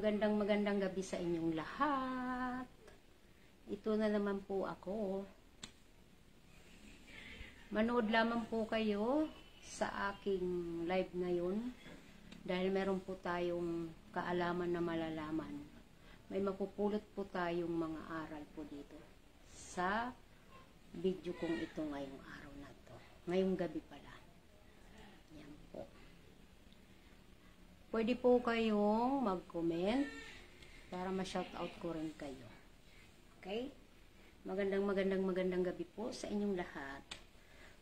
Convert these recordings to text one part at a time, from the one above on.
magandang gabi sa inyong lahat. Ito na naman po ako. Manood lamang po kayo sa aking live ngayon dahil meron po tayong kaalaman na malalaman. May mapupulot po tayong mga aral po dito sa video kong ito ngayong araw na to. Ngayong gabi pala. Yan po. Pwede po kayong mag-comment para ma-shoutout ko rin kayo. Okay? Magandang gabi po sa inyong lahat.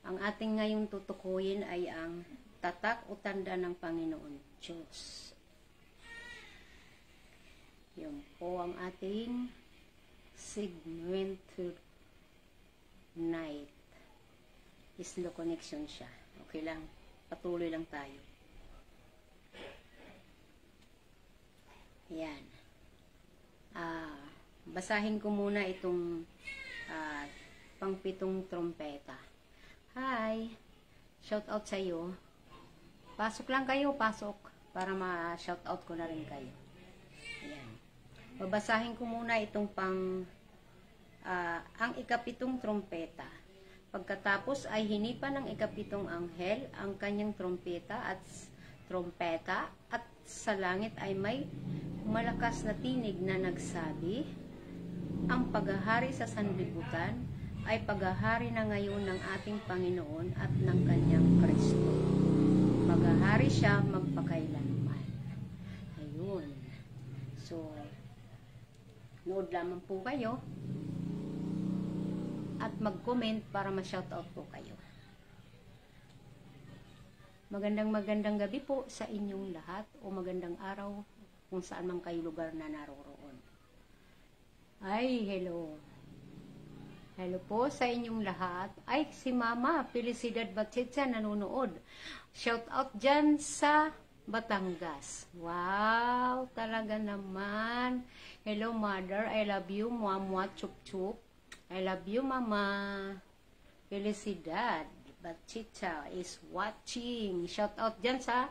Ang ating ngayong tutukuyin ay ang tatak o tanda ng Panginoon Diyos. Yun po ang ating segment tonight. Slow connection siya. Okay lang. Patuloy lang tayo. Yan. Basahin ko muna itong pangpitong trompeta. Hi! Shout out sa iyo. Pasok lang kayo, pasok. Para ma-shout out ko na rin kayo. Yan. Babasahin ko muna itong ang ikapitong trompeta. Pagkatapos ay hinipa ng ikapitong anghel ang kanyang trompeta at sa langit ay may malakas na tinig na nagsabi, ang paghahari sa sanlibutan ay paghahari na ngayon ng ating Panginoon at ng kanyang Kristo. Paghahari siya magpakailanman. Ayun. So, nood lamang po kayo at mag-comment para ma-shoutout po kayo. Magandang gabi po sa inyong lahat o magandang araw kung saan man kayo lugar na naroroon. Ay, hello. Hello po sa inyong lahat. Ay, si Mama Felicidad Batitsa nanonood. Shout out dyan sa Batangas. Wow, talaga naman. Hello, Mother. I love you. Muamua, chup chup. I love you, Mama. Felicidad Batitsa is watching. Shout out dyan sa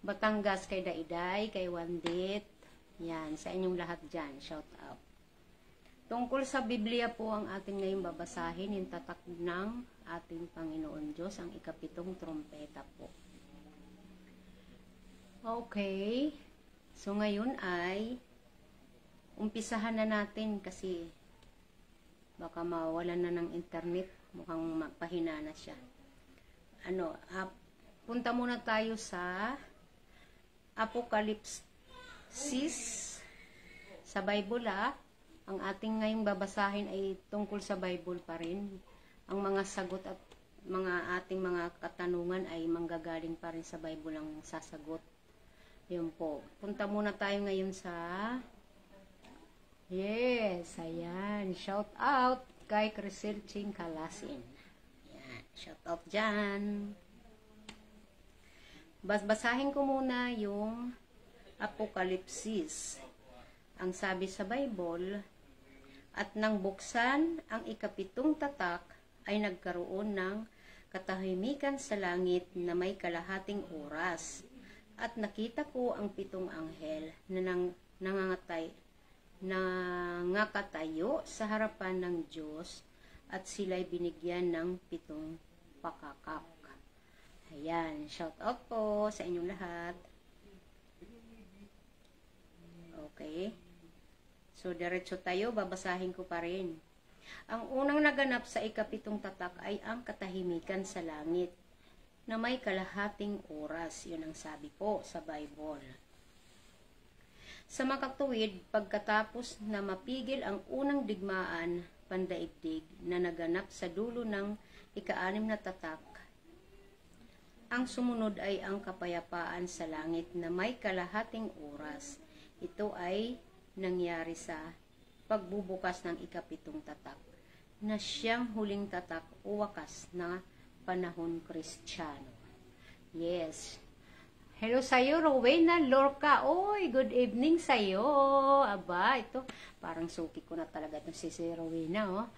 Batangas, kay Daiday, kay Wandit. Yan, sa inyong lahat dyan. Shout out. Tungkol sa Biblia po ang ating ngayong babasahin, yung tatak ng ating Panginoon Diyos, ang ikapitong trompeta po. Okay. So ngayon ay umpisahan na natin kasi baka mawalan na ng internet. Mukhang mapahina na siya. Punta muna tayo sa Apocalypse sa Bible. Ang ating ngayong babasahin ay tungkol sa Bible pa rin. Ang mga sagot at ating mga katanungan ay manggagaling pa rin sa Bible ang sasagot. Yun po. Punta muna tayo ngayon sa ayan. Shout out kay Crisel Ching Kalasin. Yan. Shout out dyan. Basahin ko muna yung Apokalipsis. Ang sabi sa Bible, at nang buksan ang ikapitong tatak, ay nagkaroon ng katahimikan sa langit na may kalahating oras. At nakita ko ang pitong anghel na nangakatayo sa harapan ng Diyos, at sila'y binigyan ng pitong pakakak. Ayan, shout out po sa inyong lahat. Okay. So, diretso tayo, babasahin ko pa rin. Ang unang naganap sa ikapitong tatak ay ang katahimikan sa langit na may kalahating oras. Yun ang sabi po sa Bible. Sa makatuwid, pagkatapos na mapigil ang unang digmaan pandaigdig na naganap sa dulo ng ika-6 na tatak, ang sumunod ay ang kapayapaan sa langit na may kalahating oras. Ito ay nangyari sa pagbubukas ng ikapitong tatak na siyang huling tatak o wakas na panahon Kristiyano. Yes. Hello sa'yo, Rowena Lorca. Oy, good evening sa'yo. Aba, ito, parang suki ko na talaga itong si Rowena, oh.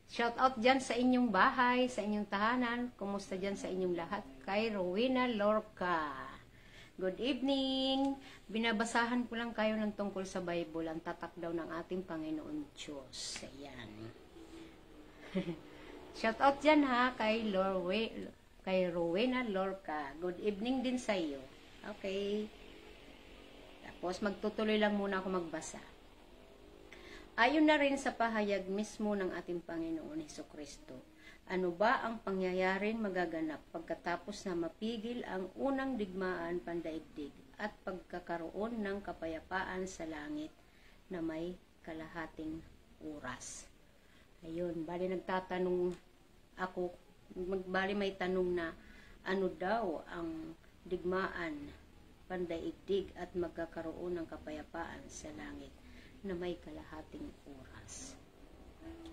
Shout out dyan sa inyong bahay, sa inyong tahanan. Kumusta dyan sa inyong lahat? Kay Rowena Lorca. Good evening. Binabasahan ko lang kayo ng tungkol sa Bible, ang tatak daw ng ating Panginoon Diyos. Ayan. Shout out dyan ha, kay Rowena Lorca. Good evening din sa iyo. Okay. Tapos magtutuloy lang muna ako magbasa. Ayon na rin sa pahayag mismo ng ating Panginoon Hesukristo, ano ba ang pangyayaring magaganap pagkatapos na mapigil ang unang digmaan pandaigdig at pagkakaroon ng kapayapaan sa langit na may kalahating oras? Ayun, bali nagtatanong ako, bali may tanong na ano daw ang digmaan pandaigdig at magkakaroon ng kapayapaan sa langit na may kalahating oras.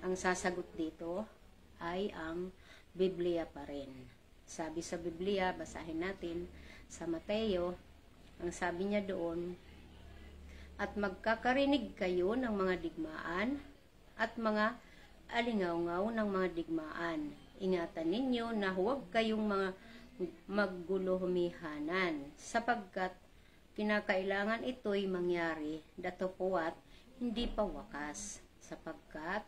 Ang sasagot dito ay ang Biblia pa rin. Sabi sa Biblia, basahin natin sa Mateo, ang sabi niya doon, at magkakarinig kayo ng mga digmaan at mga alingaw-ngaw ng mga digmaan. Ingatan ninyo na huwag kayong mga magguluhumihanan, sapagkat kinakailangan ito'y mangyari datapwat hindi pa wakas, sapagkat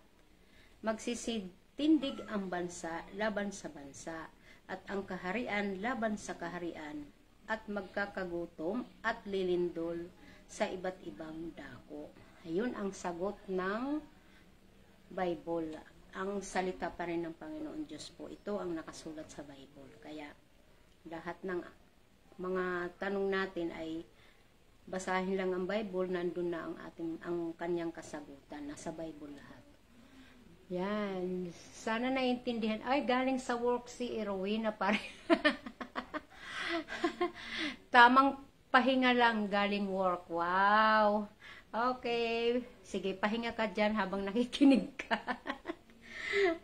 tindig ang bansa laban sa bansa, at ang kaharian laban sa kaharian, at magkakagutom at lilindol sa iba't ibang dako. Ayun ang sagot ng Bible. Ang salita pa rin ng Panginoon Diyos po. Ito ang nakasulat sa Bible. Kaya lahat ng mga tanong natin ay basahin lang ang Bible, nandun na ang kanyang kasagutan. Nasa Bible lahat. Yan. Sana naiintindihan. Ay, galing sa work si Rowena pa rin. Tamang pahinga lang galing work. Wow. Okay. Sige, pahinga ka dyan habang nakikinig ka.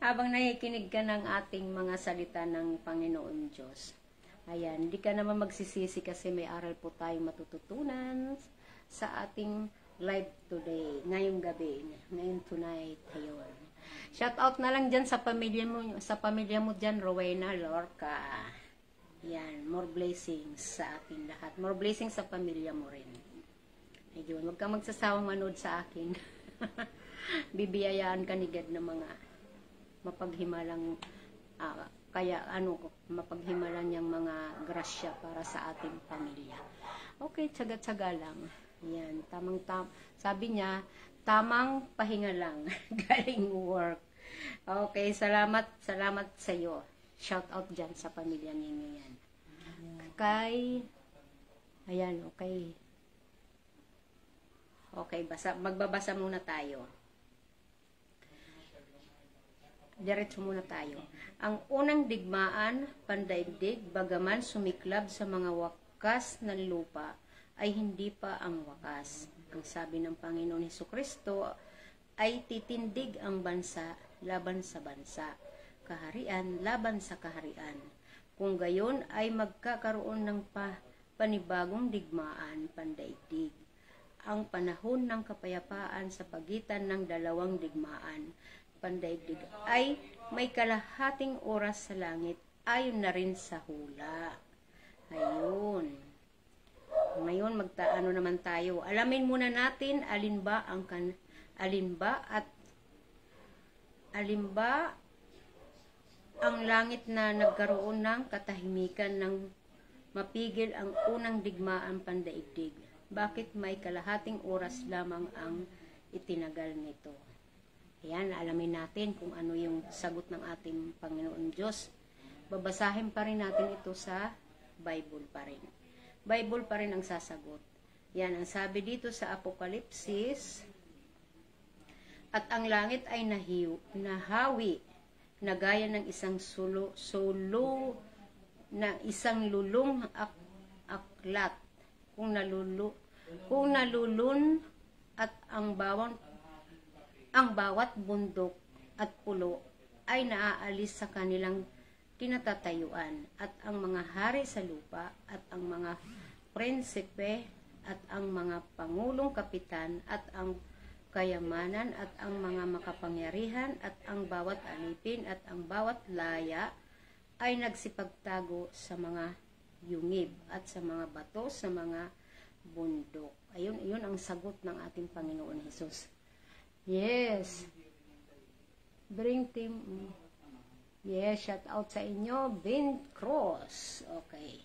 Habang nakikinig ka ng ating mga salita ng Panginoon Diyos. Ayan, hindi ka naman magsisisi kasi may aral po tayong matututunan sa ating live today. Ngayong gabi. Ngayon tonight. Ayun. Shout out na lang dyan sa pamilya mo dyan, Rowena Lorca. Yan, more blessings sa ating lahat. More blessings sa pamilya mo rin. Ayun, huwag kang magsasawang manood sa akin. Bibiyayaan ka ni God ng mga mapaghimalang mapaghimalan niyang mga grasya para sa ating pamilya. Okay, tsaga-tsaga lang. Yan, sabi niya, tamang pahinga lang, galing work. Okay, salamat sa iyo. Shout out dyan sa pamilya ninyo yan. Ayan, okay. Okay, magbabasa muna tayo. Diretso muna tayo. Ang unang digmaan, pandaigdig, bagaman sumiklab sa mga wakas ng lupa, ay hindi pa ang wakas. Ang sabi ng Panginoon Hesukristo ay titindig ang bansa laban sa bansa, kaharian laban sa kaharian. Kung gayon ay magkakaroon ng panibagong digmaan, pandaigdig. Ang panahon ng kapayapaan sa pagitan ng dalawang digmaan, pandaigdig, ay may kalahating oras sa langit, ayon na rin sa hula. Ayun. Ngayon magtaano naman tayo. Alamin muna natin alin ba ang langit na nagkaroon ng katahimikan ng mapigil ang unang digmaan pandaigdig. Bakit may kalahating oras lamang ang itinagal nito? Ayan, alamin natin kung ano yung sagot ng ating Panginoon Diyos. Babasahin pa rin natin ito sa Bible pa rin. Bible pa rin ang sasagot. Yan, ang sabi dito sa Apokalipsis, at ang langit ay nahawi na gaya ng isang isang lulong aklat. Kung nalulun at ang bawat bundok at pulo ay naaalis sa kanilang kinatatayuan, at ang mga hari sa lupa at ang mga prinsipe at ang mga pangulong kapitan at ang kayamanan at ang mga makapangyarihan at ang bawat alipin at ang bawat laya ay nagsipagtago sa mga yungib at sa mga bato sa mga bundok. Ayun, iyon ang sagot ng ating Panginoon Hesus. Yes. Bring team. Yes, shout out sa inyo. Ben Cross. Okay.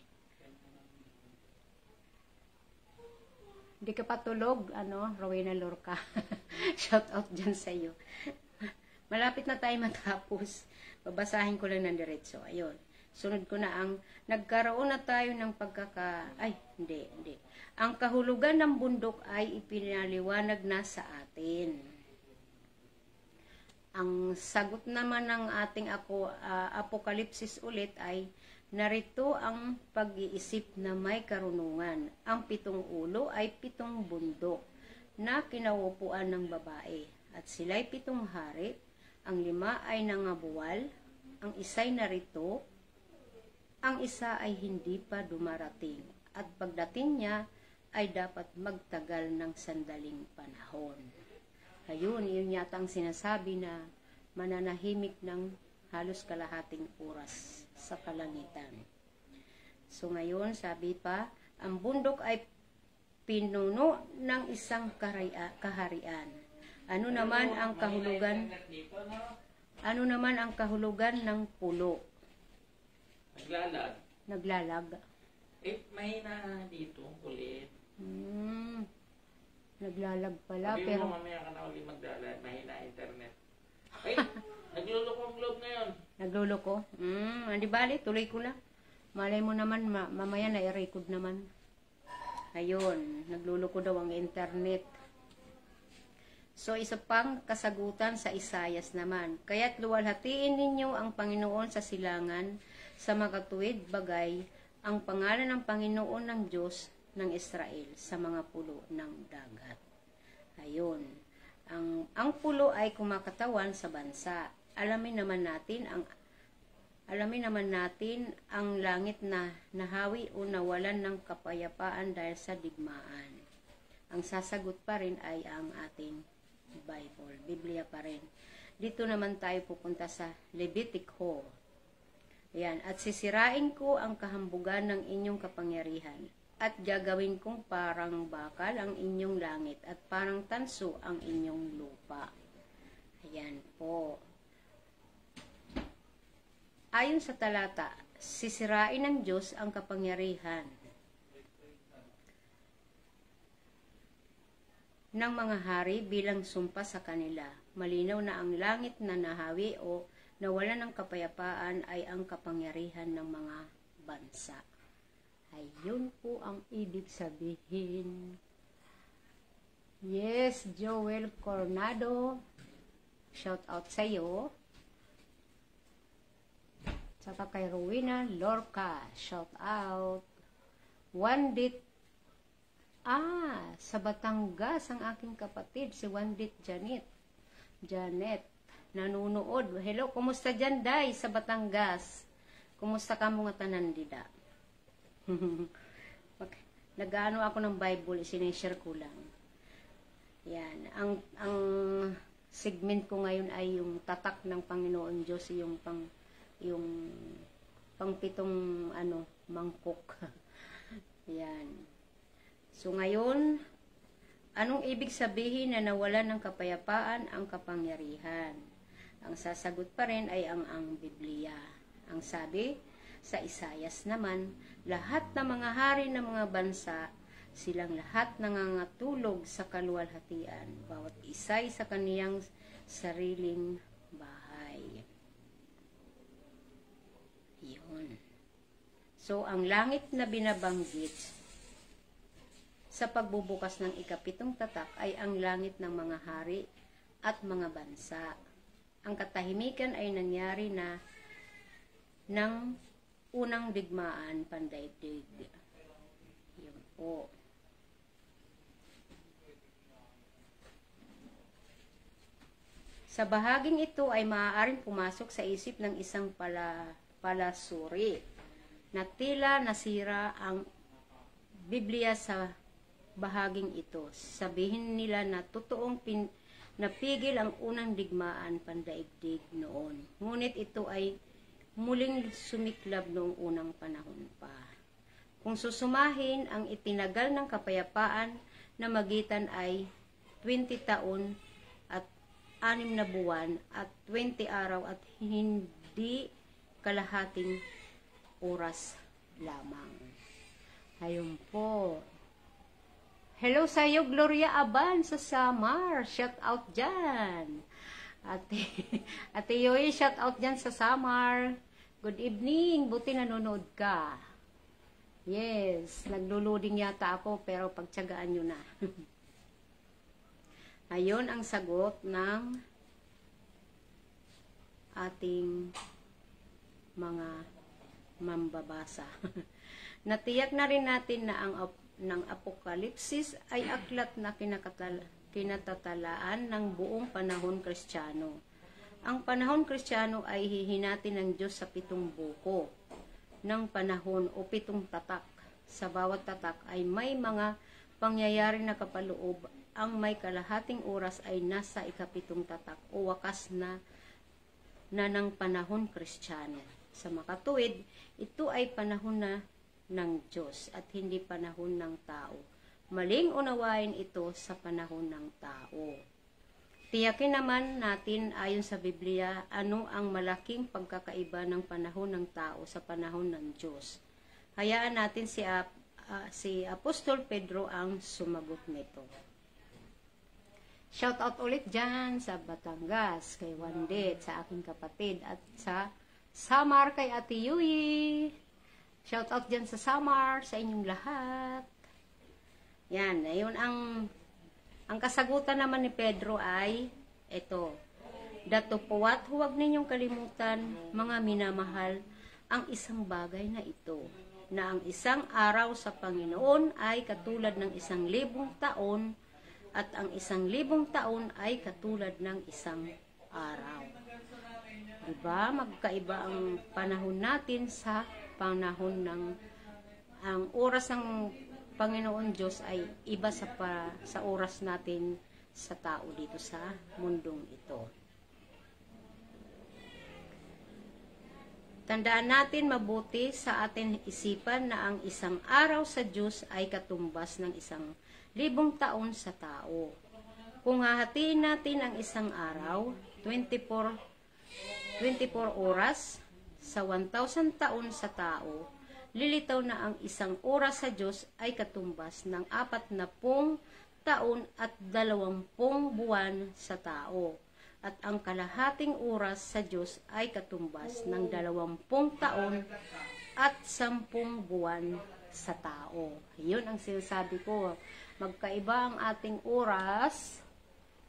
Hindi ka patulog, Rowena Lorca. Shout out dyan sa iyo. Malapit na tayo matapos. Babasahin ko lang ng diretso. Ayun. Sunod ko na ang nagkaroon na tayo ng hindi. Ang kahulugan ng bundok ay ipinaliwanag na sa atin. Ang sagot naman ng ating Apokalipsis ulit ay narito ang pag-iisip na may karunungan. Ang 7 ulo ay 7 bundok na kinauupuan ng babae. At sila'y 7 hari. Ang 5 ay nangabuwal. Ang isa'y narito. Ang isa ay hindi pa dumarating. At pagdating niya ay dapat magtagal ng sandaling panahon. Ayun, yun yata ang sinasabi na mananahimik ng halos kalahating oras sa kalangitan. So ngayon, sabi pa, ang bundok ay pinuno ng isang kaharian. Ano naman ang kahulugan ng pulo? Naglalag. Mahina dito, ulit. Naglalag pala. Sabi pero mo mamaya ka na ulit maglalag, mahina internet. Ay, nagluloko ang globe ngayon. Nagluloko? Hindi bali, tuloy ko lang. Malay mo naman, mamaya na-record naman. Ayun, nagluloko daw ang internet. So, isa pang kasagutan sa Isayas naman. Kaya't luwalhatiin ninyo ang Panginoon sa silangan, sa makatuwid bagay, ang pangalan ng Panginoon ng Diyos ng Israel sa mga pulo ng dagat. Ayun. Ang pulo ay kumakatawan sa bansa. Alamin naman natin ang langit na nahawi o nawalan ng kapayapaan dahil sa digmaan. Ang sasagot pa rin ay ang ating Bible, Biblia pa rin. Dito naman tayo pupunta sa Levitico. Ayan, at sisirain ko ang kahambugan ng inyong kapangyarihan at gagawin kong parang bakal ang inyong langit at parang tanso ang inyong lupa. Ayan po. Ayon sa talata, sisirain ng Diyos ang kapangyarihan ng mga hari bilang sumpa sa kanila. Malinaw na ang langit na nahawi o nawalan ng kapayapaan ay ang kapangyarihan ng mga bansa. Ayun po ang ibig sabihin. Yes, Joel Coronado. Shout out sa iyo. Saka kay Rowena Lorca. Shout out. Wandit. Sa Batangas ang aking kapatid, si Wandit Janet. Nanunood. Hello, kumusta dyan, Day, sa Batangas? Kumusta ka mga tanan, dida? Nag-ano ako ng Bible, sinishare ko lang. Yan. Ang segment ko ngayon ay yung tatak ng Panginoon Diyos, yung pangpitong mangkok. Yan. So ngayon, anong ibig sabihin na nawalan ng kapayapaan ang kapangyarihan? Ang sasagot pa rin ay ang Biblia. Ang sabi sa Isayas naman, lahat ng mga hari ng mga bansa, silang lahat nangangatulog sa kaluwalhatian, bawat isa'y sa kaniyang sariling bahay. Yun. So, ang langit na binabanggit sa pagbubukas ng ika-7 tatak ay ang langit ng mga hari at mga bansa. Ang katahimikan ay nangyari na ng unang digmaan pandaigdig. Yun po. Sa bahaging ito ay maaaring pumasok sa isip ng isang palasuri na tila nasira ang Biblia sa bahaging ito. Sabihin nila na totoong napigil ang unang digmaan pandaigdig noon. Ngunit ito ay muling sumiklab noong unang panahon pa. Kung susumahin, ang itinagal ng kapayapaan na magitan ay 20 taon at 6 na buwan at 20 araw at hindi kalahating oras lamang. Ayun po. Hello sa iyo, Gloria Aban sa Samar. Shout out dyan. Ate Yoy, shout out dyan sa Samar. Good evening. Buti nanonood ka. Yes, nagluluding yata ako pero pagtyagaan nyo na. Ayun ang sagot ng ating mga mambabasa. Natiyak na rin natin na ng Apokalipsis ay aklat na kinatatalaan ng buong panahon Kristiyano. Ang panahon Kristiyano ay hihinati ng Diyos sa 7 buko ng panahon o 7 tatak. Sa bawat tatak ay may mga pangyayari na kapaloob. Ang may kalahating oras ay nasa ika-7 tatak o wakas na ng panahon Kristiyano. Sa makatuwid, ito ay panahon na ng Diyos at hindi panahon ng tao. Maling unawain ito sa panahon ng tao. Tiyakin naman natin ayon sa Biblia ano ang malaking pagkakaiba ng panahon ng tao sa panahon ng Diyos. Hayaan natin si Apostol Pedro ang sumagot nito. Shout out ulit dyan sa Batangas, kay Wandet, sa aking kapatid, at sa Samar kay Ate Yui. Shout out dyan sa Samar, sa inyong lahat. Yan, ayun ang kasagutan naman ni Pedro ay ito. Datupwat, huwag ninyong kalimutan, mga minamahal, ang isang bagay na ito, na ang isang araw sa Panginoon ay katulad ng 1,000 taon, at ang 1,000 taon ay katulad ng isang araw. Diba? Magkaiba ang panahon natin sa panahon ng ang oras ng Panginoon Diyos ay iba sa oras natin sa tao dito sa mundong ito. Tandaan natin mabuti sa ating isipan na ang isang araw sa Diyos ay katumbas ng 1,000 taon sa tao. Kung hahatiin natin ang isang araw, 24 oras, sa 1,000 taon sa tao, lilitaw na ang isang oras sa Diyos ay katumbas ng 40 taon at 20 buwan sa tao. At ang kalahating oras sa Diyos ay katumbas ng 20 taon at 10 buwan sa tao. Yun ang sinasabi ko. Magkaiba ang ating oras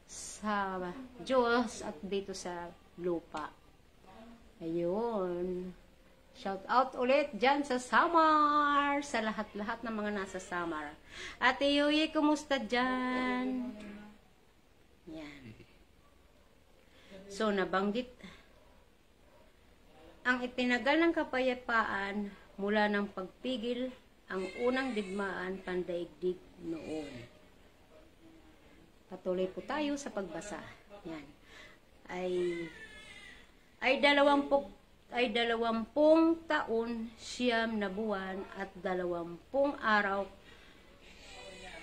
sa Diyos at dito sa lupa. Ayun. Shout out ulit dyan sa Samar. Sa lahat-lahat ng mga nasa Samar. Ate Yui, kumusta dyan? Yan. So, nabanggit. Ang itinagal ng kapayapaan mula ng pagpigil ang unang digmaan pandaigdig noon. Patuloy po tayo sa pagbasa. Yan. Ay 20 taon, 9 na buwan at 20 araw,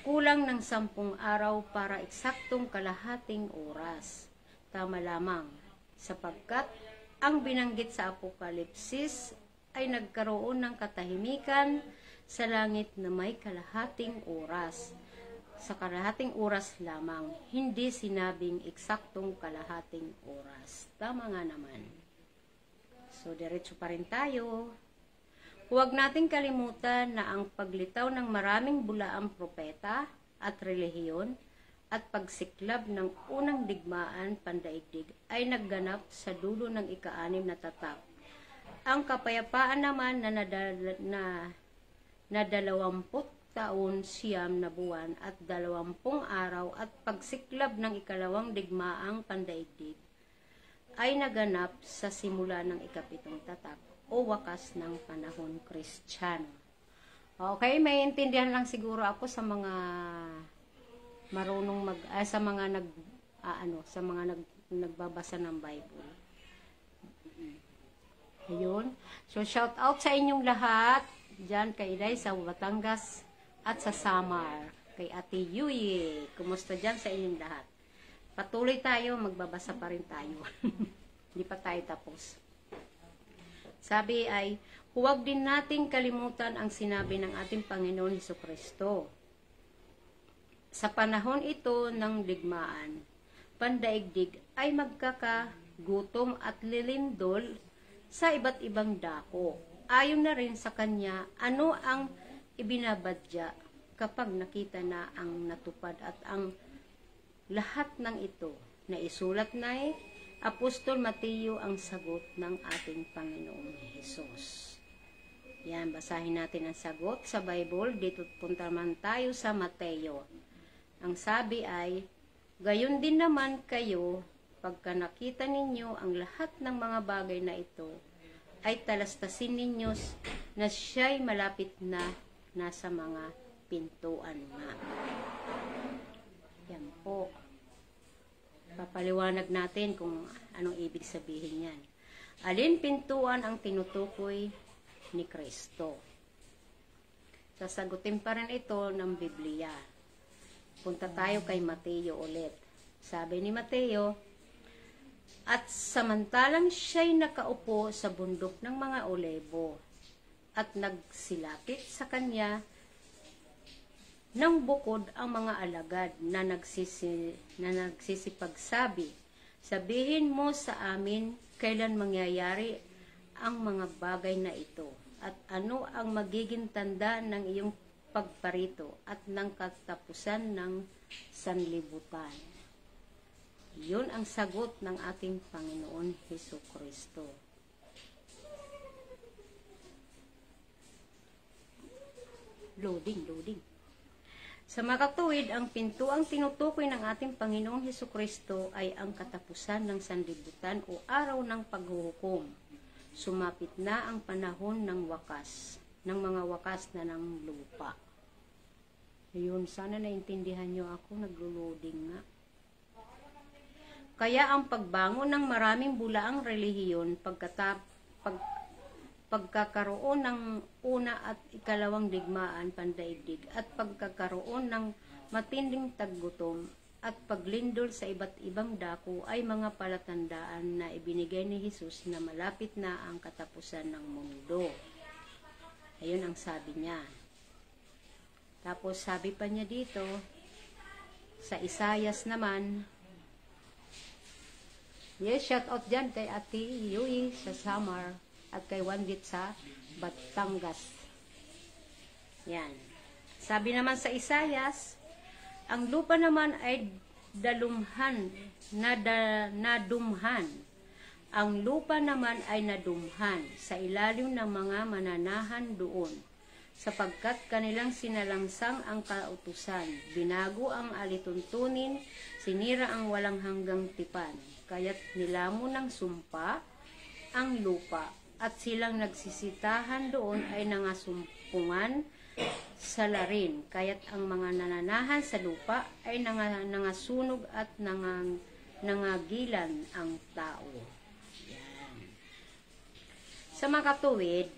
kulang ng 10 araw para eksaktong kalahating oras. Tama lamang, sapagkat ang binanggit sa Apokalipsis ay nagkaroon ng katahimikan sa langit na may kalahating oras. Sa kalahating oras lamang, hindi sinabing eksaktong kalahating oras. Tama nga naman. So, diretso pa rin tayo. Huwag nating kalimutan na ang paglitaw ng maraming bulaang propeta at relihiyon at pagsiklab ng unang digmaan pandaigdig ay nagganap sa dulo ng ika-6 na tatak. Ang kapayapaan naman na 20 taon, 9 na buwan at 20 araw at pagsiklab ng ika-2 digmaang pandaigdig ay naganap sa simula ng ika-7 tatak o wakas ng panahon Kristiyano. Okay, may intindihan lang siguro ako sa mga marunong sa mga nagbabasa ng Bible. Ayun. So shout out sa inyong lahat. dyan kay Iday sa Batangas at sa Samar. Kay Ate Yui, kumusta dyan sa inyong lahat? Patuloy tayo, magbabasa pa rin tayo. Hindi pa tayo tapos. Sabi ay, huwag din nating kalimutan ang sinabi ng ating Panginoon Hesukristo. Sa panahon ito ng digmaan, pandaigdig ay magkakagutom at lilindol sa iba't ibang dako. Ayon na rin sa kanya, ano ang ibinabadya kapag nakita na ang natupad at ang lahat ng ito na isulat na Apostol Mateo ang sagot ng ating Panginoong Hesus. Yan, basahin natin ang sagot sa Bible. Dito punta man tayo sa Mateo. Ang sabi ay, gayon din naman kayo, pagka nakita ninyo ang lahat ng mga bagay na ito, ay talastasin ninyo na siya'y malapit na nasa mga pintuan nga. Yan po. Papaliwanag natin kung anong ibig sabihin yan. Alin pintuan ang tinutukoy ni Kristo? Sasagutin pa rin ito ng Biblia. Punta tayo kay Mateo ulit. Sabi ni Mateo, at samantalang siya'y nakaupo sa bundok ng mga olebo at nagsilapit sa kanya nang bukod ang mga alagad na nagsisipagsabi, sabihin mo sa amin kailan mangyayari ang mga bagay na ito at ano ang magiging tanda ng iyong pagparito at ng katapusan ng sanlibutan. Yun ang sagot ng ating Panginoon Hesukristo. Loading. Sa makatuwid, ang pintuang tinutukoy ng ating Panginoong Hesukristo ay ang katapusan ng sanlibutan o araw ng paghuhukom. Sumapit na ang panahon ng wakas, ng mga wakas na ng lupa. Ayun, sana naintindihan nyo ako, naglo-loading nga. Kaya ang pagbangon ng maraming bulaang relihiyon pagkakaroon ng una at ikalawang digmaan pandaigdig at pagkakaroon ng matinding taggutom at paglindol sa iba't ibang dako ay mga palatandaan na ibinigay ni Jesus na malapit na ang katapusan ng mundo. Ayun ang sabi niya. Tapos sabi pa niya dito, sa Isayas naman, yes, shout out dyan kay Ate Yui sa Samar at kay Wandit sa Batangas. Yan. Sabi naman sa Isayas, ang lupa naman ay nadumhan. Ang lupa naman ay nadumhan sa ilalim ng mga mananahan doon, sapagkat kanilang sinalangsang ang kautusan, binago ang alituntunin, sinira ang walang hanggang tipan, kaya't nilamo ng sumpa ang lupa, at silang nagsisitahan doon ay nangasumpungan sa larin, kaya't ang mga nananahan sa lupa ay nangasunog at nangagilan ang tao. Yan. Sa makatuwid,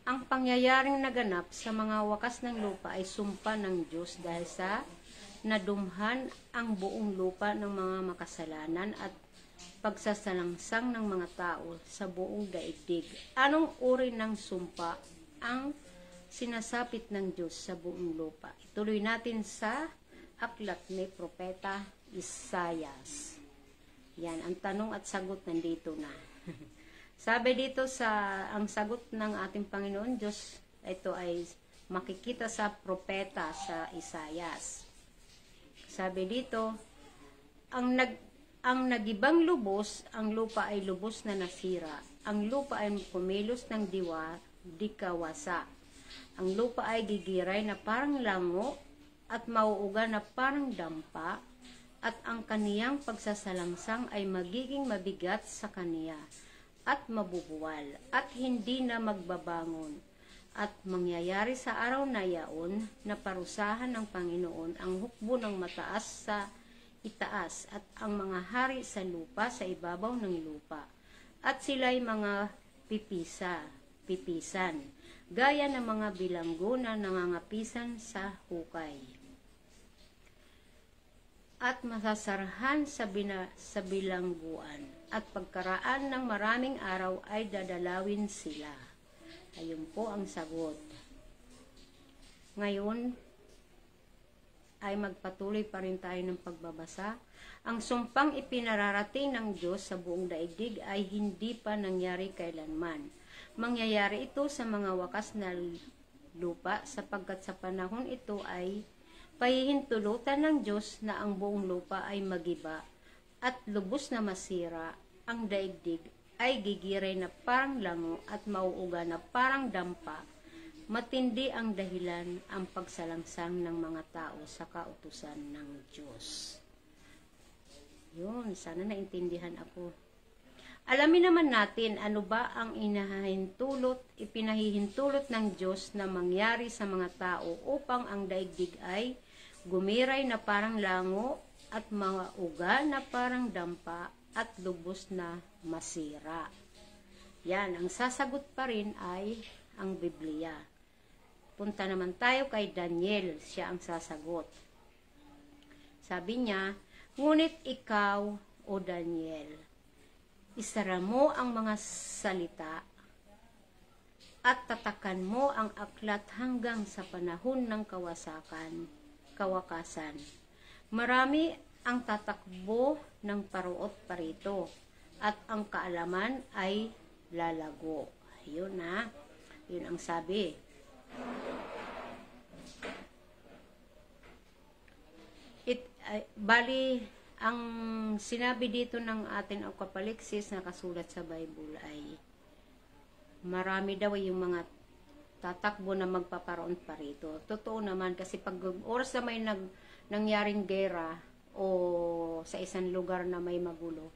ang pangyayaring naganap sa mga wakas ng lupa ay sumpa ng Diyos dahil sa nadumhan ang buong lupa ng mga makasalanan at pagsasalangsang ng mga tao sa buong daigdig. Anong uri ng sumpa ang sinasapit ng Diyos sa buong lupa? Ituloy natin sa aklat ni Propeta Isayas. Yan, ang tanong at sagot nandito na. Sabi dito ang sagot ng ating Panginoon Diyos, ito ay makikita sa propeta sa Isayas. Sabi dito, ang nagibang lubos, ang lupa ay lubos na nasira. Ang lupa ay kumilos ng dikawasa. Ang lupa ay gigiray na parang lango at mauuga na parang dampa, at ang kaniyang pagsasalangsang ay magiging mabigat sa kaniya at mabubuwal at hindi na magbabangon. At mangyayari sa araw na yaon na parusahan ng Panginoon ang hukbo ng mataas sa itaas at ang mga hari sa lupa sa ibabaw ng lupa, at sila'y mga pipisa pipisan, gaya ng mga bilanggo na nangangapisan sa hukay. At masasarahan sa bilangguan, at pagkaraan ng maraming araw ay dadalawin sila. Ayun po ang sagot. Ngayon ay magpatuloy pa rin tayo ng pagbabasa. Ang sumpang ipinararating ng Diyos sa buong daigdig ay hindi pa nangyari kailanman. Mangyayari ito sa mga wakas na lupa, sapagkat sa panahon ito ay pahihintulutan ng Diyos na ang buong lupa ay magiba at lubos na masira. Ang daigdig ay gigiray na parang lango at mauuga na parang dampa. Matindi ang dahilan ang pagsalangsang ng mga tao sa kautusan ng Diyos. Yun, sana naintindihan ako. Alamin naman natin ano ba ang ipinahihintulot ng Diyos na mangyari sa mga tao upang ang daigdig ay gumiray na parang lango at mauga na parang dampa at lubos na masira. Yan, ang sasagot pa rin ay ang Biblia. Punta naman tayo kay Daniel, siya ang sasagot. Sabi niya, ngunit ikaw, o Daniel, isara mo ang mga salita at tatakan mo ang aklat hanggang sa panahon ng kawakasan. Marami ang tatakbo ng paruot parito at ang kaalaman ay lalago. Ayun na. Yun ang sabi. Bali, ang sinabi dito ng ating Apokalipsis na kasulat sa Bible ay marami daw yung mga tatakbo na magpaparoon parito. Totoo naman kasi pag oras na may nangyaring gera o sa isang lugar na may magulo,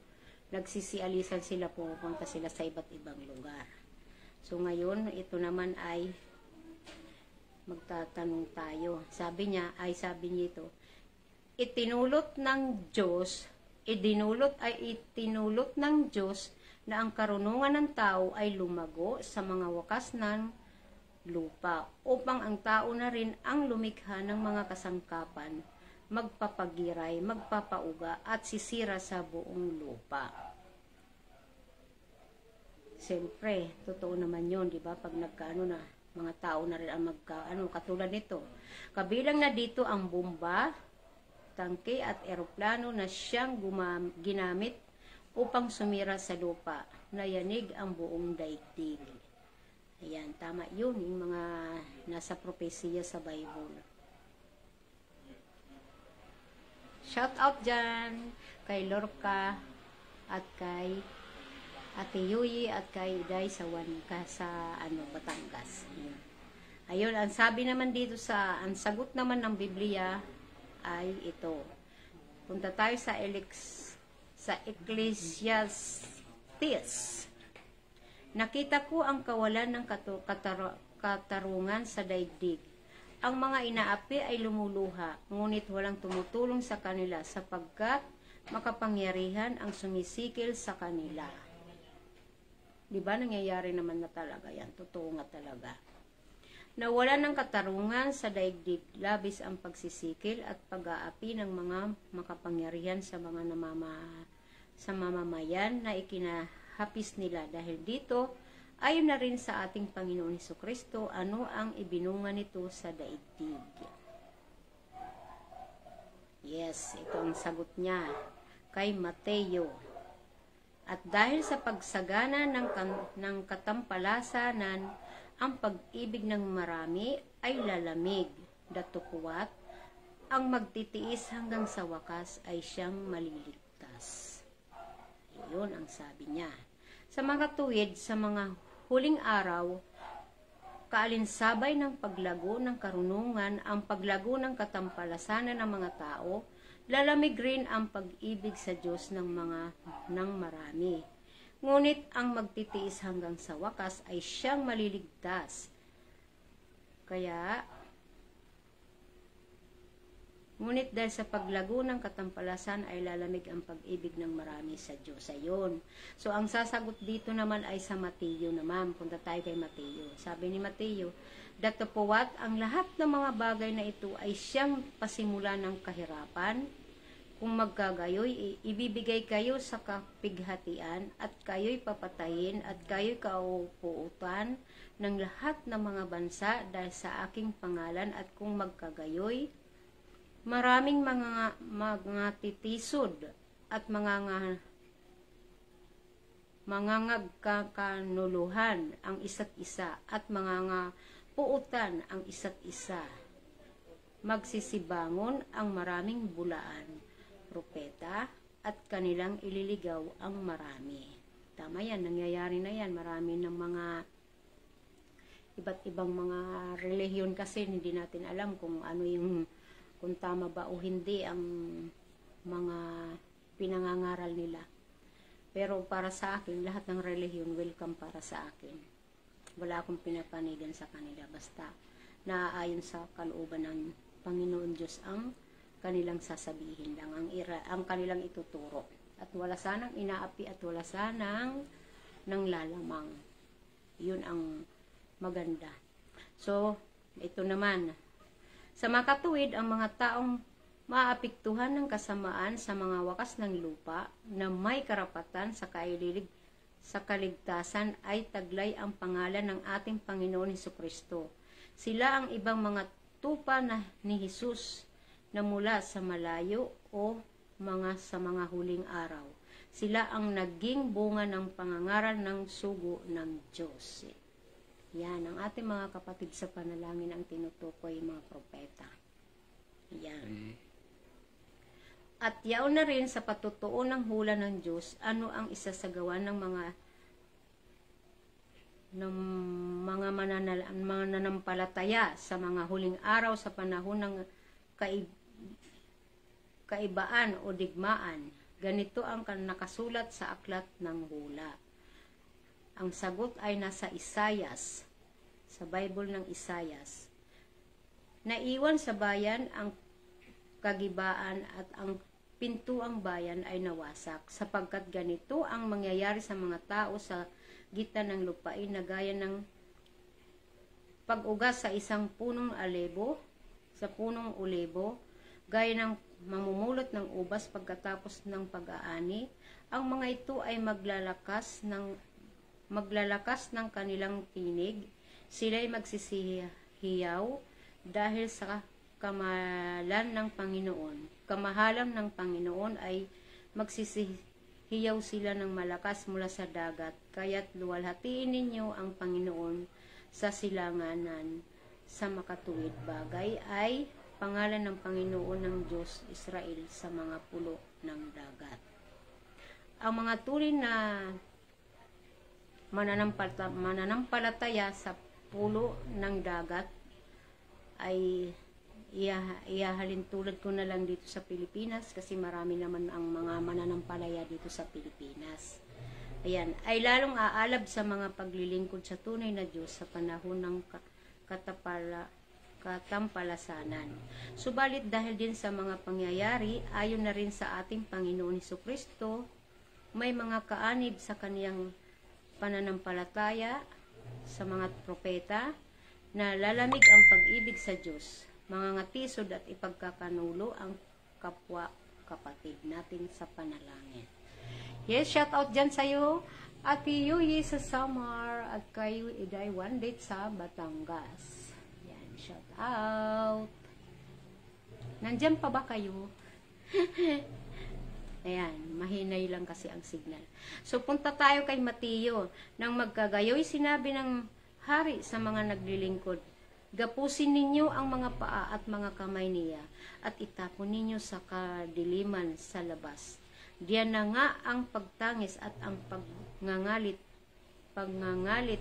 nagsisialisan sila, pupunta sila sa iba't ibang lugar. So ngayon, ito naman ay magtatanong tayo. Sabi niya ito, itinulot ng Diyos na ang karunungan ng tao ay lumago sa mga wakas ng lupa, upang ang tao na rin ang lumikha ng mga kasangkapan, magpapagiray, magpapauga at sisira sa buong lupa. Siyempre, totoo naman yun, di ba? Pag nagkaano na, mga tao na rin ang katulad nito. Kabilang na dito ang bomba, tangke at eroplano na siyang ginamit upang sumira sa lupa, na yanig ang buong daigdig. Ayan, tama yun, yung mga nasa propesiya sa Bible. Shout out dyan kay Lorca at kay Ate Yuyi at kay Day sa Batangas. Ayun, ang sabi naman dito ang sagot naman ng Biblia ay ito. Punta tayo sa Ecclesiastes. Nakita ko ang kawalan ng katarungan sa daigdig. Ang mga inaapi ay lumuluha, ngunit walang tumutulong sa kanila sapagkat makapangyarihan ang sumisikil sa kanila. Diba nangyayari naman na talaga yan? Totoo nga talaga. Nawalan ng katarungan sa daigdig, labis ang pagsisikil at pag-aapi ng mga makapangyarihan sa mga mamamayan na ikinahapis nila. Dahil dito, ayon na rin sa ating Panginoon Hesukristo, ano ang ibinunga nito sa daigdig. Yes, ito ang sagot niya kay Mateo. At dahil sa pagsagana ng katampalasanan, ang pag-ibig ng marami ay lalamig, datukuwat, ang magtitiis hanggang sa wakas ay siyang maliligtas. Iyon ang sabi niya. Sa mga tuwid, sa mga huling araw, kaalinsabay ng paglago ng karunungan, ang paglago ng katampalasanan ng mga tao, lalamig rin ang pag-ibig sa Diyos ng marami. Ngunit ang magtitiis hanggang sa wakas ay siyang maliligtas. Kaya, Ngunit dahil sa paglago ng katampalasan ay lalamig ang pag-ibig ng marami sa Diyos. Ayun. So, ang sasagot dito naman ay sa Mateo naman. Punta tayo kay Mateo. Sabi ni Mateo, "Datapwat ang lahat ng mga bagay na ito ay siyang pasimula ng kahirapan. Kung magkagayoy, ibibigay kayo sa kapighatian at kayo'y papatayin at kayo'y kaupuutan ng lahat ng mga bansa dahil sa aking pangalan at kung magkagayoy, maraming mga titisod at mangangagkakanuluhan ang isa't isa at puutan ang isa't isa. Magsisibangon ang maraming bulaan, propeta, at kanilang ililigaw ang marami." Tama yan, nangyayari na yan. Marami ng mga iba't ibang mga relihiyon kasi hindi natin alam kung ano kung tama ba o hindi ang mga pinangangaral nila. Pero para sa akin, lahat ng relihiyon welcome para sa akin. Wala akong pinapanigan sa kanila. Basta naaayon sa kalooban ng Panginoon Diyos ang kanilang sasabihin lang, ang kanilang ituturo. At wala sanang inaapi at wala sanang nanglalamang. Yun ang maganda. So, ito naman. Sa makatuwid, ang mga taong maapektuhan ng kasamaan sa mga wakas ng lupa na may karapatan sa kaligtasan ay taglay ang pangalan ng ating Panginoon Hesukristo. Sila ang ibang mga tupa ni Jesus na mula sa malayo o sa mga huling araw. Sila ang naging bunga ng pangangaral ng sugo ng Diyos. Yan, ang ating mga kapatid sa panalangin ang tinutukoy mga propeta. Yan. At yaon na rin sa patutuo ng hula ng Diyos, ano ang isasagawa ng mga mananampalataya sa mga huling araw sa panahon ng kaibaan o digmaan. Ganito ang nakasulat sa aklat ng hula. Ang sagot ay nasa Isayas, sa Bible ng Isayas. Naiwan sa bayan ang kagibaan at ang pintuang bayan ay nawasak, sapagkat ganito ang mangyayari sa mga tao sa gitna ng lupain na gaya ng pag-ugas sa isang punong ulebo, gaya ng mamumulot ng ubas pagkatapos ng pag-aani. Ang mga ito ay maglalakas ng kanilang tinig, sila'y magsisihiyaw dahil sa kamahalan ng Panginoon ay magsisihiyaw sila ng malakas mula sa dagat, kaya't luwalhatiin ninyo ang Panginoon sa silanganan. Sa makatuwid bagay ay pangalan ng Panginoon ng Diyos Israel sa mga pulo ng dagat. Ang mga tunay na mananampalataya sa pulo ng dagat ay ihahalin tulad ko na lang dito sa Pilipinas kasi marami naman ang mga mananampalaya dito sa Pilipinas. Ayan, ay lalong aalab sa mga paglilingkod sa tunay na Diyos sa panahon ng katampalasanan. Subalit dahil din sa mga pangyayari, ayon na rin sa ating Panginoon Hesukristo, may mga kaanib sa kaniyang pananampalataya sa mga propeta na lalamig ang pag-ibig sa Diyos, mga ngatisod at ipagkakanulo ang kapwa kapatid natin sa panalangin. Yes, shout out dyan sa'yo, Ate Yuyi sa Samar at kayo Iday Wandit sa Batangas. Yan, shout out. Nandyan pa ba kayo? Ayan, mahinay lang kasi ang signal. So, punta tayo kay Mateo. Nang magkagayoy, sinabi ng hari sa mga naglilingkod, "Gapusin ninyo ang mga paa at mga kamay niya, at itapon ninyo sa kadiliman sa labas. Diyan na nga ang pagtangis at ang pagngangalit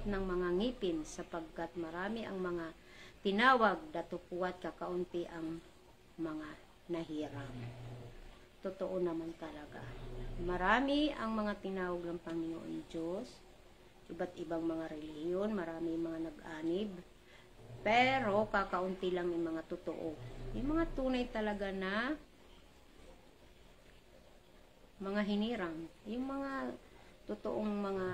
ng mga ngipin, sapagkat marami ang mga tinawag, datupwat kakaunti ang mga nahiram." Totoo naman talaga. Marami ang mga tinawag ng Panginoon Diyos, iba't ibang mga relihiyon, marami mga nag-anib, Pero, kakaunti lang yung mga totoo. Yung mga tunay talaga na mga hinirang. Yung mga totoong mga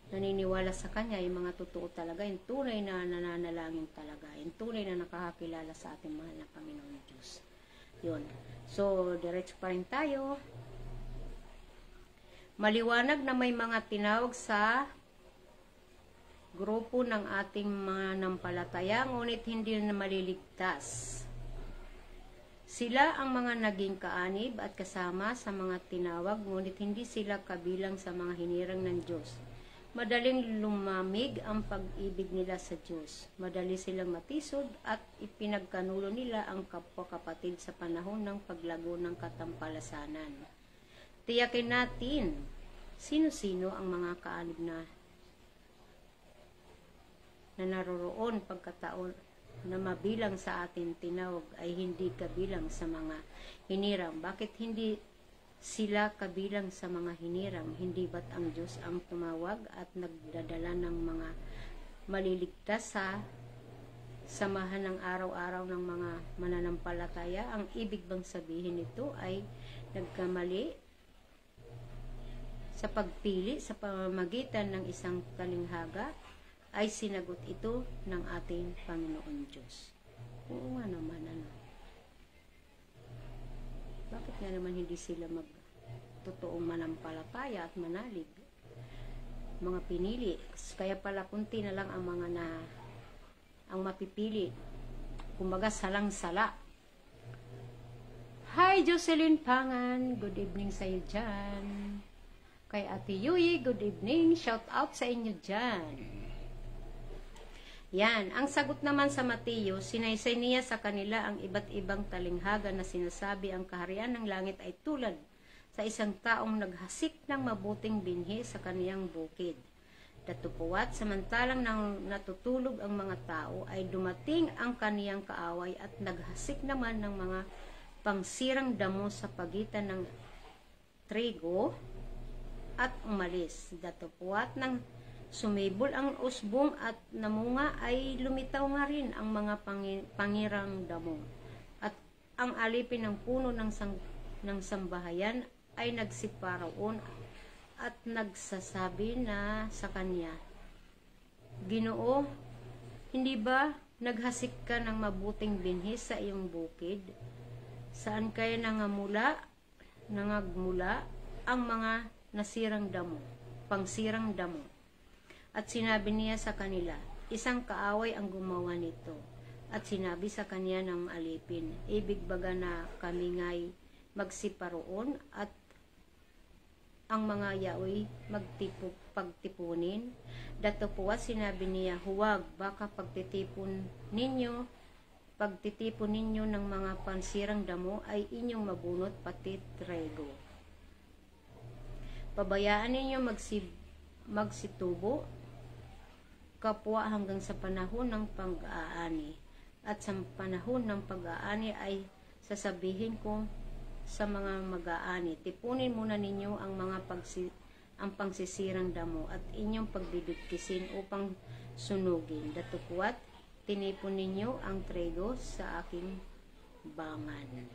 naniniwala sa Kanya, yung mga totoo talaga, yung tunay na nananalangin talaga, yung tunay na nakakakilala sa ating mahal na Panginoon Diyos. Yun. So, diretso pa rin tayo. Maliwanag na may mga tinawag sa grupo ng ating mga nampalataya, ngunit hindi na maliligtas. Sila ang mga naging kaanib at kasama sa mga tinawag, ngunit hindi sila kabilang sa mga hinirang ng Diyos. Madaling lumamig ang pag-ibig nila sa Diyos. Madali silang matisod at ipinagkanulo nila ang kapwa-kapatid sa panahon ng paglago ng katampalasanan. Tiyakin natin, sino-sino ang mga kaanib na naroroon pagkataon na mabilang sa atin tinawag ay hindi kabilang sa mga hinirang. Bakit hindi sila kabilang sa mga hinirang? Hindi ba't ang Diyos ang tumawag at nagdadala ng mga maliligtas sa samahan ng araw-araw ng mga mananampalataya? Ang ibig bang sabihin nito ay nagkamali sa pagpili sa pamamagitan ng isang talinghaga? Ay sinagot ito ng ating Panginoon Diyos. Oo nga naman, ano. Bakit nga naman hindi sila totoong manampalataya at manalig? Mga pinili. Kaya pala kunti na lang ang mga ang mapipili. Kumbaga salang-sala. Hi, Jocelyn Pangan. Good evening sa iyo dyan. Kay Ate Yui, good evening. Shout out sa inyo dyan. Yan, ang sagot naman sa Mateo, sinaysay niya sa kanila ang iba't ibang talinghaga na sinasabi ang kaharian ng langit ay tulad sa isang taong naghasik ng mabuting binhi sa kaniyang bukid. Datupuwat, samantalang nang natutulog ang mga tao, ay dumating ang kaniyang kaaway at naghasik naman ng mga pangsirang damo sa pagitan ng trigo at umalis. Datupuwat ng sumibol ang usbong at namunga ay lumitaw nga rin ang mga pangirang damo. At ang alipin ng puno ng sambahayan ay nagsiparoon at nagsasabi na sa kanya, Ginoo, hindi ba naghasik ka ng mabuting binhi sa iyong bukid? Saan kaya nangagmula ang mga nasirang damo, pangsirang damo? At sinabi niya sa kanila, isang kaaway ang gumawa nito. At sinabi sa kanya ng alipin, ibig baga na kami nga'y magsiparoon at ang mga yaoy pagtipunin? Datupuwat sinabi niya, huwag, baka pagtitipon ninyo ng mga pansirang damo ay inyong mabunot pati trigo. Pabayaan ninyo magsitubo kapwa hanggang sa panahon ng pag-aani. At sa panahon ng pag-aani ay sasabihin ko sa mga mag-aani, tipunin muna ninyo ang pangsisirang damo at inyong pagbibigkisin upang sunugin. Datupuwat, tinipon ninyo ang trigo sa aking bangan.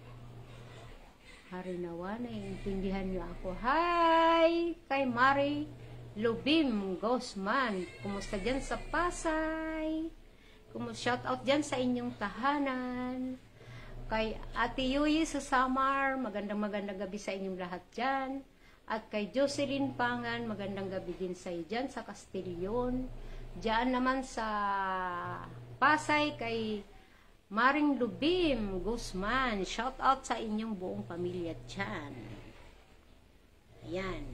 Harinawa, naiintindihan niyo ako. Hi! Kay Mari Lubim Gosman, kumusta dyan sa Pasay? Shout out dyan sa inyong tahanan. Kay Ate Yui sa Samar, magandang gabi sa inyong lahat dyan. At kay Jocelyn Pangan, magandang gabi din sa iyo dyan sa Castillon. Dyan naman sa Pasay, kay Maring Lubim Guzman, shout out sa inyong buong pamilya dyan. Ayan.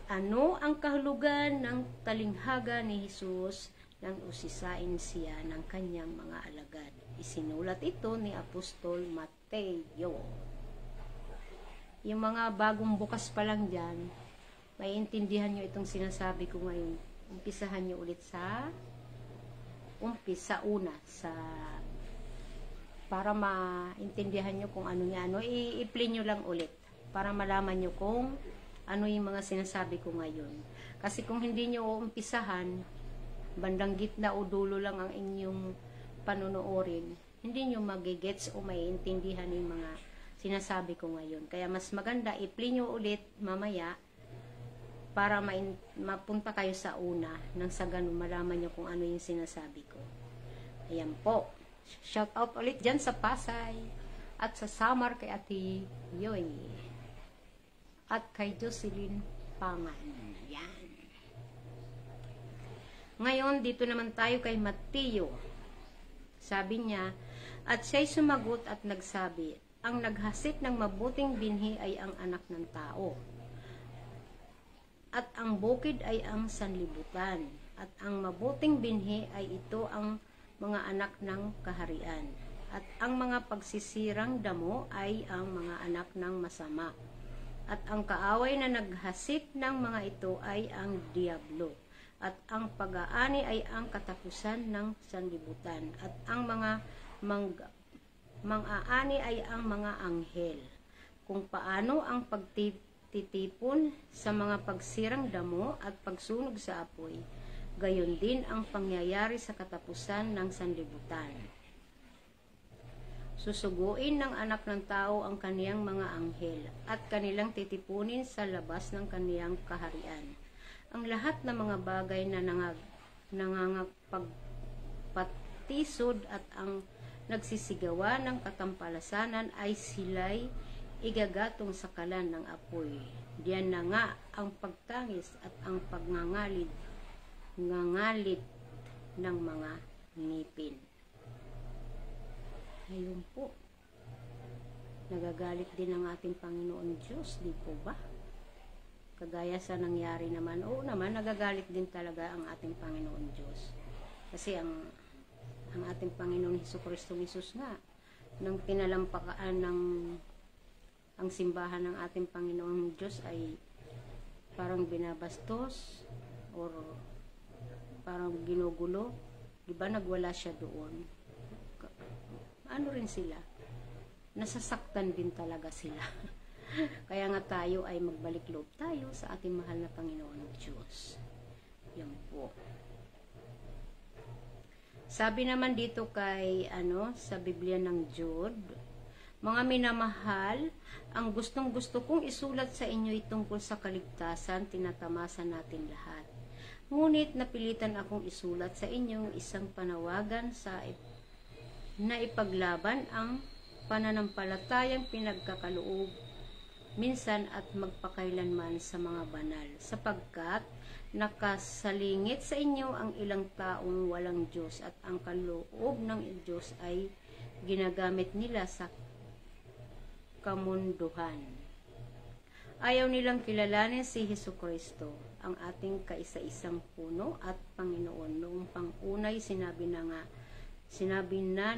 Ano ang kahulugan ng talinghaga ni Jesus nang usisain siya ng kanyang mga alagad? Isinulat ito ni Apostol Mateo. Yung mga bagong bukas pa lang dyan, maiintindihan nyo itong sinasabi ko ngayon. Umpisahan nyo ulit sa una, para maintindihan nyo kung ano niya. I-play nyo lang ulit para malaman nyo kung ano yung mga sinasabi ko ngayon. Kasi kung hindi nyo umpisahan, bandang gitna o dulo lang ang inyong panonoorin, hindi nyo magigets o maiintindihan yung mga sinasabi ko ngayon. Kaya mas maganda, i-play nyo ulit mamaya para mapunta kayo sa una nang sa ganun malaman nyo kung ano yung sinasabi ko. Ayan po. Shout out ulit dyan sa Pasay at sa Samar kay Ate Yoy at kay Jocelyn Pangan. Yan. Ngayon, dito naman tayo kay Mateo. Sabi niya, at siya'y sumagot at nagsabi, ang naghasik ng mabuting binhi ay ang anak ng tao. At ang bukid ay ang sanlibutan. At ang mabuting binhi ay ito ang mga anak ng kaharian. At ang mga pagsisirang damo ay ang mga anak ng masama. At ang kaaway na naghasik ng mga ito ay ang diablo. At ang pag-aani ay ang katapusan ng sanlibutan. At ang mga mang-aani ay ang mga anghel. Kung paano ang pagtitipon sa mga pagsirang damo at pagsunog sa apoy, gayon din ang pangyayari sa katapusan ng sanlibutan. Susuguin ng anak ng tao ang kaniyang mga anghel at kanilang titipunin sa labas ng kaniyang kaharian. Ang lahat ng mga bagay na nangangapagpatisod at ang nagsisigawa ng katampalasanan ay sila'y igagatong sa kalan ng apoy. Diyan na nga ang pagtangis at ang pagngangalit ng mga ngipin. Ayun po. Nagagalit din ang ating Panginoon Diyos, di po ba? Kagaya sa nangyari naman, oo naman, nagagalit din talaga ang ating Panginoon Diyos. Kasi ang ating Panginoon Hesus nga, nang pinalampakaan ng ang simbahan ng ating Panginoon Diyos ay parang binabastos or parang ginugulo, di ba nagwala siya doon? Ano rin sila? Nasasaktan din talaga sila. Kaya nga tayo ay magbalik loob tayo sa ating mahal na Panginoon Diyos. Yan po. Sabi naman dito kay sa Biblia ng Jude, mga minamahal, ang gustong-gusto kong isulat sa inyo tungkol sa kaligtasan, tinatamasa natin lahat. Ngunit napilitan akong isulat sa inyong isang panawagan na ipaglaban ang pananampalatayang pinagkakaloob minsan at magpakailanman sa mga banal, sapagkat nakasalingit sa inyo ang ilang taong walang Diyos at ang kaloob ng Diyos ay ginagamit nila sa kamunduhan. Ayaw nilang kilalanin si Jesucristo, ang ating kaisa-isang puno at Panginoon. Noong pang-unay sinabi na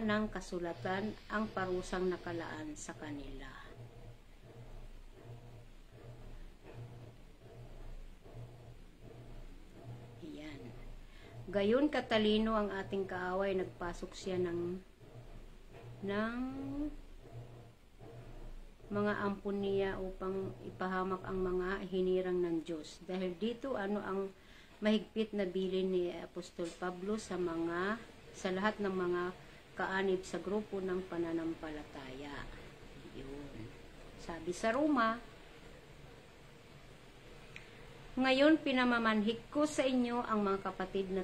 ng kasulatan ang parusang nakalaan sa kanila. Ayan. Gayon katalino ang ating kaaway, nagpasok siya ng mga ampon niya upang ipahamak ang mga hinirang ng Diyos. Dahil dito ang mahigpit na bilin ni Apostol Pablo sa lahat ng mga kaanib sa grupo ng pananampalataya. Yun. Sabi sa Roma, ngayon pinamamanhik ko sa inyo ang mga kapatid na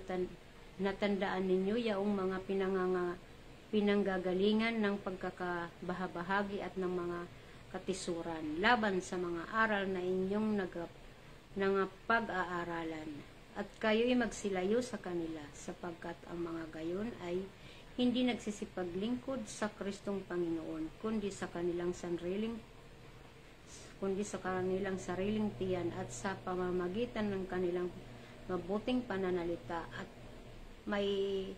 tandaan ninyo yaong mga pinanggagalingan ng pagkakabahabahagi at ng mga katisuran laban sa mga aral na inyong pag-aaralan. At kayo'y magsilayo sa kanila, sapagkat ang mga gayon ay hindi nagsisipaglingkod sa Kristong Panginoon, kundi sa kanilang sariling tiyan at sa pamamagitan ng kanilang mabuting pananalita at may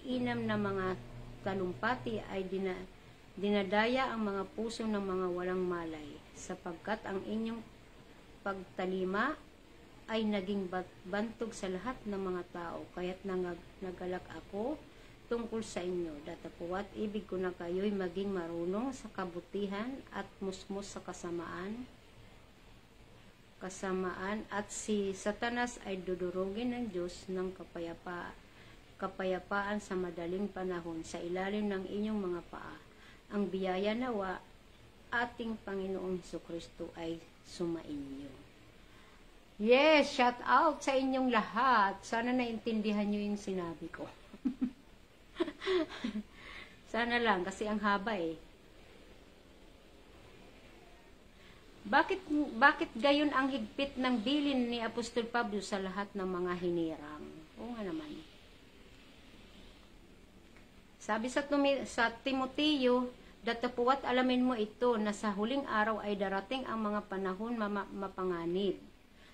inam na mga talumpati ay dinadaya ang mga puso ng mga walang malay, sapagkat ang inyong pagtalima ay naging bantog sa lahat ng mga tao, kaya't nagalak ako tungkol sa inyo. Datapuat ibig ko na kayo'y maging marunong sa kabutihan at musmus sa kasamaan at si Satanas ay dudurugin ng Diyos ng kapayapaan sa madaling panahon sa ilalim ng inyong mga paa. Ang biyaya nawa ating Panginoong Hesukristo ay sumainyo. Yes, shout out sa inyong lahat. Sana naintindihan nyo yung sinabi ko. Sana lang, kasi ang haba eh. Bakit gayon ang higpit ng bilin ni Apostol Pablo sa lahat ng mga hinirang? Oo nga naman. Sabi sa Timoteo, datapuat alamin mo ito na sa huling araw ay darating ang mga panahon mapanganib,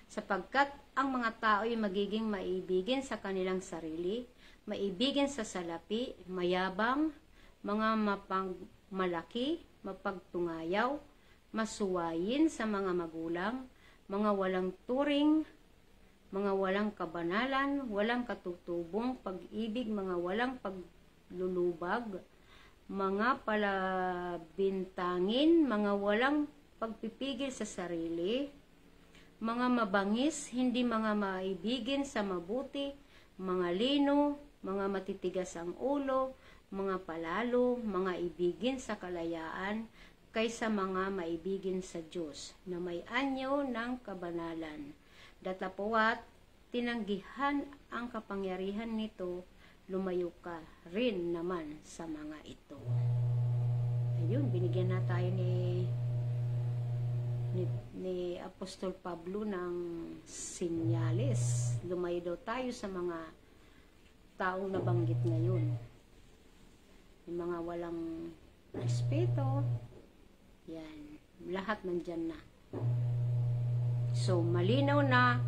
sapagkat ang mga tao ay magiging maibigin sa kanilang sarili, maibigin sa salapi, mayabang, mga malaki, mapagtungayaw, masuwayin sa mga magulang, mga walang turing, mga walang kabanalan, walang katutubong pag-ibig, mga walang paglulubag, mga palabintangin, mga walang pagpipigil sa sarili, mga mabangis, hindi mga maibigin sa mabuti, mga lino, mga matitigas ang ulo, mga palalo, mga ibigin sa kalayaan, kaysa mga maibigin sa Diyos, na may anyo ng kabanalan. Datapuat, tinanggihan ang kapangyarihan nito, lumayo ka rin naman sa mga ito. Ayun, binigyan na tayo ni Apostol Pablo ng sinyales. Lumayo daw tayo sa mga taong nabanggit ngayon. Yung mga walang respeto, yan, lahat nandyan na. So, malinaw na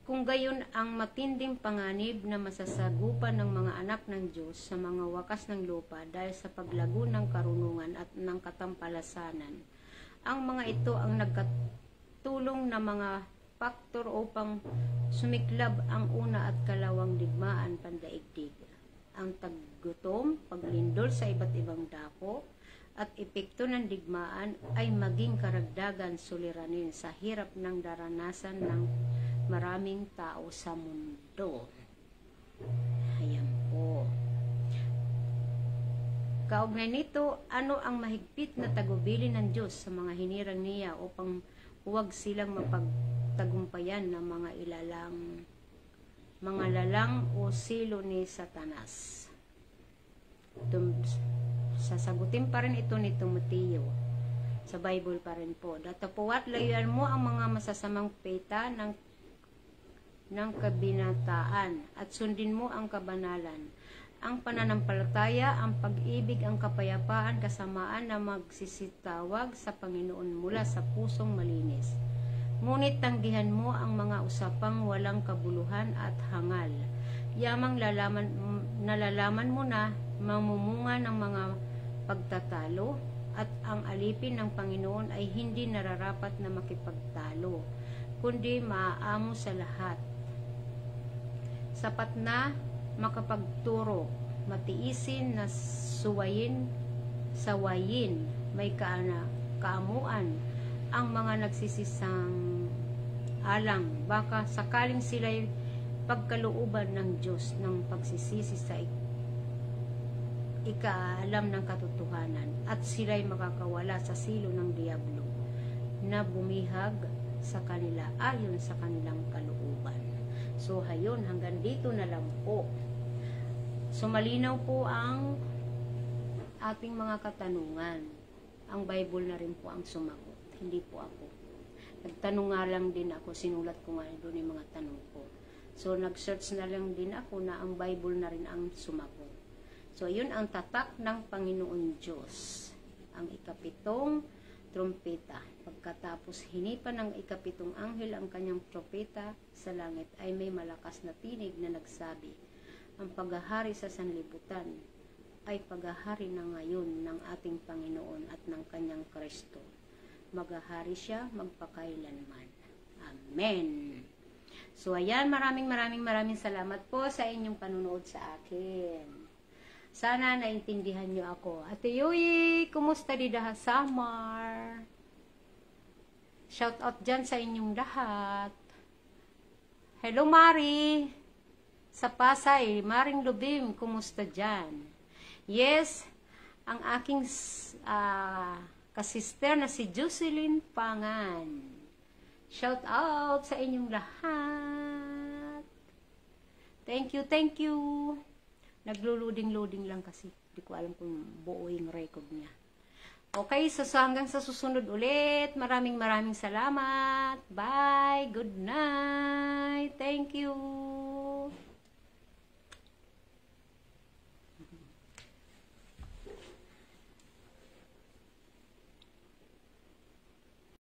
kung gayon ang matinding panganib na masasagupan ng mga anak ng Diyos sa mga wakas ng lupa dahil sa paglago ng karunungan at ng katampalasanan. Ang mga ito ang nagkatulong na mga faktor upang sumiklab ang una at kalawang digmaan pandaigdig. Ang taggutom, paglindol sa iba't ibang dako, at epekto ng digmaan ay maging karagdagan suliranin sa hirap ng daranasan ng maraming tao sa mundo. Ayan po. Kaugnay nito, ano ang mahigpit na tagubilin ng Diyos sa mga hinirang niya upang huwag silang mapagtagumpayan ng mga lalang o silo ni Satanas. Sasagutin pa rin ito ni Timoteo. Sa Bible pa rin po. Datapuat, layuan mo ang mga masasamang peta ng kabinataan at sundin mo ang kabanalan, ang pananampalataya, ang pag-ibig, ang kapayapaan, kasamaan na magsisitawag sa Panginoon mula sa pusong malinis. Ngunit tanggihan mo ang mga usapang walang kabuluhan at hangal. Yamang nalalaman mo na mamumunga ng mga pagtatalo at ang alipin ng Panginoon ay hindi nararapat na makipagtalo, kundi maaamo sa lahat. Sapat na makapagturo, matiisin na sawayin, may kaamuan ang mga nagsisisang alang, baka sakaling sila'y pagkalooban ng Diyos ng pagsisisi sa ikaalam ng katotohanan at sila'y makakawala sa silo ng diablo na bumihag sa kanila ayon sa kanilang kalooban. So, hayon, hanggang dito na lang po. So, malinaw po ang ating mga katanungan. Ang Bible na rin po ang sumagot. Hindi po ako. Nagtanong nga lang din ako, sinulat ko nga doon yung mga tanong ko. So, nag-search na lang din ako na ang Bible na rin ang sumagot. So, yun ang tatak ng Panginoon Diyos. Ang ikapitong trumpeta. Pagkatapos hinipan ng ikapitong anghel ang kanyang trumpeta sa langit, ay may malakas na tinig na nagsabi, ang paghahari sa sanlibutan ay paghahari na ngayon ng ating Panginoon at ng kanyang Kristo. Maghahari siya magpakailanman. Amen. So, ayan, maraming salamat po sa inyong panunood sa akin. Sana naintindihan nyo ako. Ate Yui, kumusta di daha Samar? Shout out dyan sa inyong lahat. Hello, Mari. Sa Pasay, Maring Lubim, kumusta dyan? Yes, ang aking kasister na si Jocelyn Pangan. Shout out sa inyong lahat. Thank you, thank you. Naglo-loading lang kasi. Hindi ko alam kung buo yung record niya. Okay, so hanggang sa susunod ulit. Maraming salamat. Bye. Good night. Thank you.